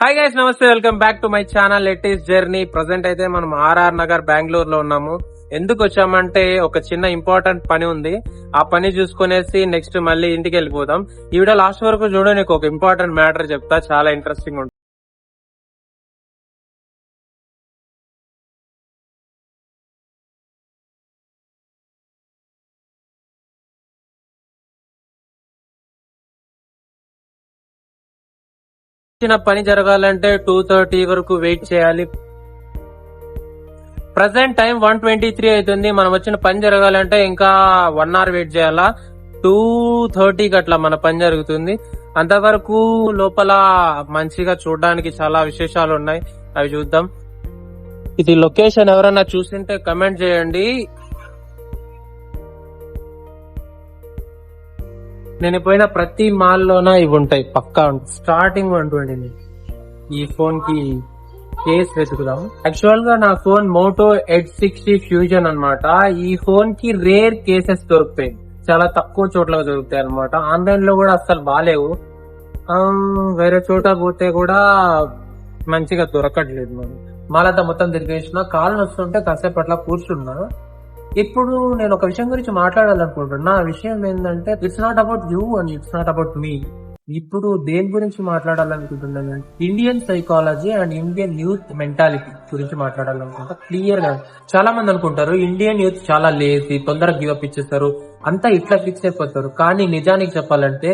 Hi guys, నమస్తే. Welcome back to my channel latest journey. Present అయితే మనం RR Nagar Bengaluru లో ఉన్నాము. ఎందుకు వచ్చామంటే ఒక చిన్న ఇంపార్టెంట్ పని ఉంది. ఆ పని చూసుకునేసి నెక్స్ట్ మళ్ళీ ఇంటికి వెళ్ళిపోదాం. ఈ వీడియో లాస్ట్ వరకు చూడ, నీకు ఒక ఇంపార్టెంట్ మ్యాటర్ చెప్తా, చాలా ఇంట్రెస్టింగ్ ఉంటుంది. చిన్న పని జరగాలంటే 2:30 వరకు వెయిట్ చేయాలి. ప్రజెంట్ టైం 1:23 అవుతుంది. మనం వచ్చిన పని జరగాలంటే ఇంకా 1 అవర్ వెయిట్ చేయాలా. 2:30కి అట్లా మన పని జరుగుతుంది. అంతవరకు లోపల మంచిగా చూడడానికి చాలా విశేషాలు ఉన్నాయి, అవి చూద్దాం. ఇది లొకేషన్ ఎవరైనా చూసింటే కమెంట్ చేయండి. నేను పోయిన ప్రతి మాల్ లోన ఇవి ఉంటాయి పక్కా. స్టార్టింగ్ 120. ఈ ఫోన్ కి కేస్ వెతుకుదాం. యాక్చువల్ గా నా ఫోన్ మోటో H60 ఫ్యూజన్ అన్నమాట. ఈ ఫోన్ కి రేర్ కేసెస్ దొరుకుతాయి, చాలా తక్కువ చోట్ల దొరుకుతాయి అనమాట. ఆన్లైన్ లో కూడా అస్సలు బాగాలేవు. వేరే చోట పోతే కూడా మంచిగా దొరకట్లేదు. మనం మాలంతా మొత్తం తిరిగేసిన, కాలు వస్తుంటే కాసేపు అట్లా కూర్చున్నా. ఇప్పుడు నేను ఒక విషయం గురించి మాట్లాడాలనుకుంటున్నా. ఆ విషయం ఏంటంటే, it's not about you and it's not about me. ఇప్పుడు దేని గురించి మాట్లాడాలనుకుంటున్నాను, Indian psychology and Indian youth mentality గురించి మాట్లాడాలనుకుంటా. క్లియర్ గా చాలా మంది అనుకుంటారు ఇండియన్ యూత్ చాలా లేజీ, తొందరగా గివప్ ఇచ్చేస్తారు, అంతా ఇట్లా ఫిక్స్ అయిపోతారు. కానీ నిజానికి చెప్పాలంటే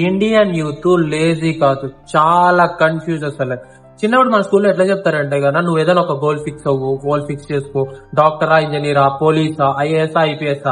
ఇండియన్ యూత్ లేజీ కాదు, చాలా కన్ఫ్యూజ్. అసలు చిన్నప్పుడు మన స్కూల్లో ఎట్లా చెప్తారంటే కదా, నువ్వు ఏదైనా ఒక గోల్ ఫిక్స్ అవ్వు, గోల్ ఫిక్స్ చేసుకో, డాక్టరా, ఇంజనీరా, పోలీసా, ఐఏఎస్, ఐపీఎస్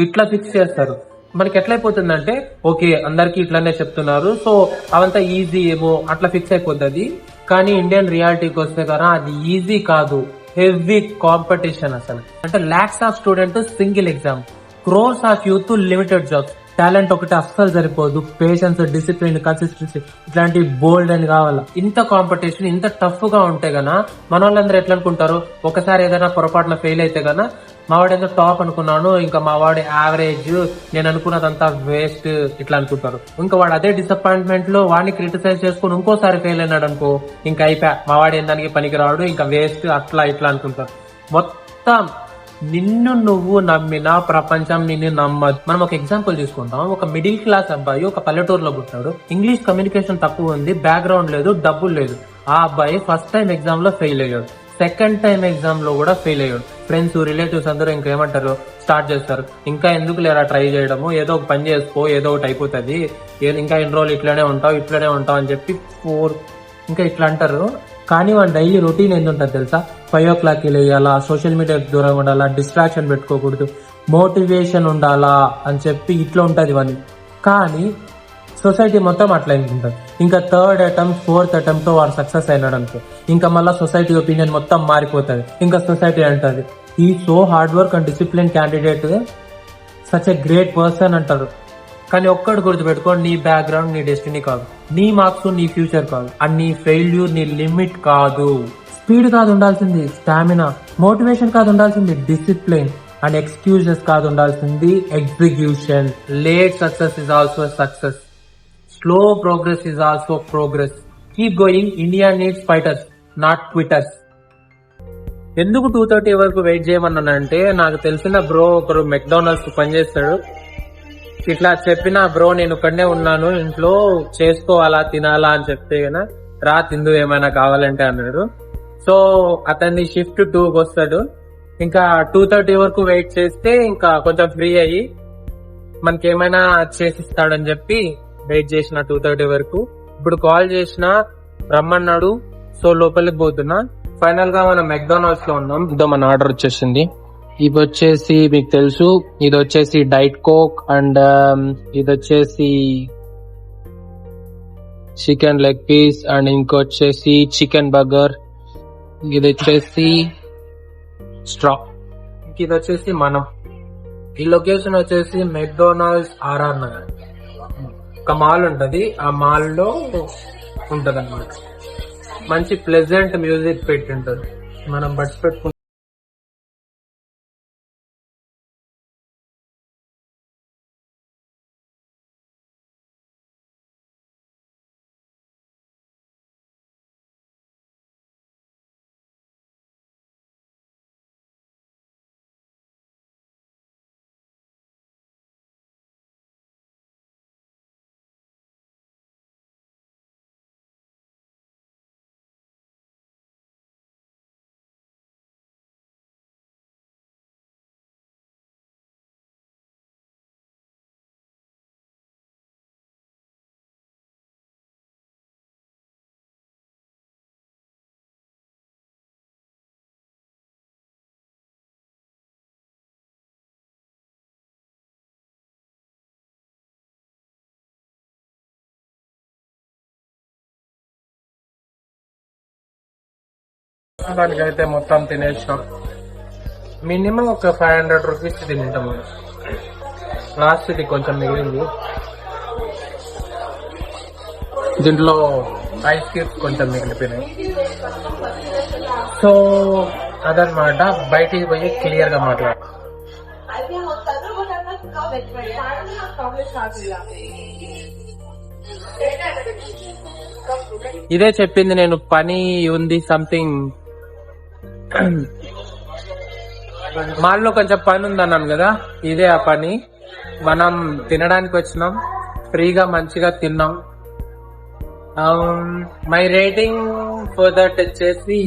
ఇట్లా ఫిక్స్ చేస్తారు. మనకి ఎట్లయిపోతుందంటే, ఓకే అందరికి ఇట్లానే చెప్తున్నారు, సో అవంతా ఈజీ ఏమో అట్లా ఫిక్స్ అయిపోతుంది. కానీ ఇండియన్ రియాలిటీకి వస్తే కదా అది ఈజీ కాదు, హెవీ కాంపిటీషన్. అసలు అంటే lakhs of student single exam, crores of youth limited jobs. Talent ఒకటి అస్సలు సరిపోదు, పేషెన్స్, డిసిప్లిన్, కన్సిస్టెన్సీ ఇట్లాంటి బోల్డ్ అని కావాలా. ఇంత కాంపిటీషన్, ఇంత టఫ్ గా ఉంటే గనా మన వాళ్ళందరూ ఎట్లా అనుకుంటారు, ఒకసారి ఏదైనా పొరపాటున ఫెయిల్ అయితే గనా మా వాడు ఏదో టాప్ అనుకున్నాను, ఇంకా మా వాడు యావరేజ్, నేను అనుకున్నదంతా వేస్ట్ ఇట్లా అనుకుంటారు. ఇంకా వాడు అదే డిసప్పాయింట్మెంట్ లో వాడిని క్రిటిసైజ్ చేసుకుని ఇంకోసారి ఫెయిల్ అయినాడు అనుకో, ఇంకా అయిపోయా, మా వాడు ఏందానికి పనికి రాడు, ఇంకా వేస్ట్, అట్లా ఇట్లా అనుకుంటారు. మొత్తం నిన్ను నువ్వు నమ్మినా ప్రపంచం నిన్ను నమ్మదు. మనం ఒక ఎగ్జాంపుల్ తీసుకుంటాం. ఒక మిడిల్ క్లాస్ అబ్బాయి ఒక పల్లెటూరులో పుట్టాడు. ఇంగ్లీష్ కమ్యూనికేషన్ తక్కువ ఉంది, బ్యాక్గ్రౌండ్ లేదు, డబ్బులు లేదు. ఆ అబ్బాయి ఫస్ట్ టైం ఎగ్జామ్ లో ఫెయిల్ అయ్యాడు, సెకండ్ టైం ఎగ్జామ్ లో కూడా ఫెయిల్ అయ్యాడు. ఫ్రెండ్స్, రిలేటివ్స్ అందరూ ఇంకేమంటారు, స్టార్ట్ చేస్తారు, ఇంకా ఎందుకు లేరా ట్రై చేయడము, ఏదో ఒక పని చేసుకో, ఏదో ఒకటి అయిపోతుంది, ఇంకా ఎన్ని రోజులు ఇట్లనే ఉంటావు అని చెప్పి ఇంకా ఇట్లా అంటారు. కానీ వాళ్ళ డైలీ రొటీన్ ఏంటుంటుంది తెలుసా, 5 o'clock లేయాలా, సోషల్ మీడియాకి దూరంగా ఉండాలా, డిస్ట్రాక్షన్ పెట్టుకోకూడదు, మోటివేషన్ ఉండాలా అని చెప్పి ఇట్లా ఉంటది వాళ్ళు. కానీ సొసైటీ మొత్తం అట్లా ఉంటుంది. ఇంకా థర్డ్ అటెంప్ట్, ఫోర్త్ అటెంప్ట్ తో వాడు సక్సెస్ అయినాడు అనుకో, ఇంకా మళ్ళీ సొసైటీ ఒపీనియన్ మొత్తం మారిపోతుంది. ఇంకా సొసైటీ అంటది, ఈ so hard work and discipline candidate, such a great person అంటారు. కానీ ఒక్కడు గుర్తుపెట్టుకో, నీ బ్యాక్గ్రౌండ్ నీ డెస్టినీ కాదు, నీ మార్క్స్ నీ ఫ్యూచర్ కాదు, అండ్ నీ ఫెయిల్యూర్ నీ లిమిట్ కాదు. స్పీడ్ కాదు ఉండాల్సింది స్టామినా, మోటివేషన్ కాదు ఉండాల్సింది డిసిప్లిన్, అండ్ ఎక్స్క్యూజెస్ కాదు ఉండాల్సింది execution. Late success is also success, slow progress is also progress. Keep going, India needs fighters, not quitters. ఎందుకు 2:30 వరకు వెయిట్ చేయమన్నానంటే, నాకు తెలిసిన బ్రో ఒకరు మెక్డానల్డ్స్ పనిచేస్తాడు. ఇట్లా చెప్పిన, బ్రో నేను ఇక్కడనే ఉన్నాను, ఇంట్లో చేసుకోవాలా తినాలా అని చెప్తే గనా, రా తిందు ఏమైనా కావాలంటే అన్నాడు. సో అతన్ని షిఫ్ట్ 2కి వస్తాడు. ఇంకా 2:30 వరకు వెయిట్ చేస్తే ఇంకా కొంచెం ఫ్రీ అయ్యి మనకేమైనా చేసిస్తాడని చెప్పి వెయిట్ చేసిన 2:30 వరకు. ఇప్పుడు కాల్ చేసిన, రమ్మన్నాడు, సో లోపలికి పోతున్నా. ఫైనల్ గా మనం మెక్డానల్డ్స్ లో ఉన్నాం. ఇదో మన ఆర్డర్ వచ్చేసింది. ఇది వచ్చేసి మీకు తెలుసు, ఇది వచ్చేసి డైట్ కోక్, అండ్ ఇది వచ్చేసి చికెన్ లెగ్ పీస్, అండ్ ఇంకొచ్చేసి చికెన్ బర్గర్, ఇది వచ్చేసి స్ట్రా, ఇది వచ్చేసి మనం. ఈ లొకేషన్ వచ్చేసి మెక్డొనాల్డ్స్ ఆర్ఆర్ నగర్. ఒక మాల్ ఉంటది, ఆ మాల్ లో ఉంటది అన్నమాట. మంచి ప్లెజెంట్ మ్యూజిక్ పెట్టి ఉంటది, మనం బడ్స్ పెట్టుకుంటాం. దానికైతే మొత్తం తినేసాం. మినిమం ఒక 500 రూపీస్ తింటాము. లాస్ట్ ఇది కొంచెం మిగిలింది. దీంట్లో ఐస్ క్యూబ్స్ కొంచెం మిగిలిపోయినాయి. సో అదనమాట, బయటికి పోయి క్లియర్ గా మాట్లాడు. ఇదే చెప్పింది నేను, పని ఉంది సంథింగ్. మాల్లో కొంచెం పని ఉంది అన్నాను కదా, ఇదే ఆ పని. మనం తినడానికి వచ్చినాం, ఫ్రీగా మంచిగా తిన్నాం. మై రేటింగ్ ఫర్ దట్ వచ్చేసి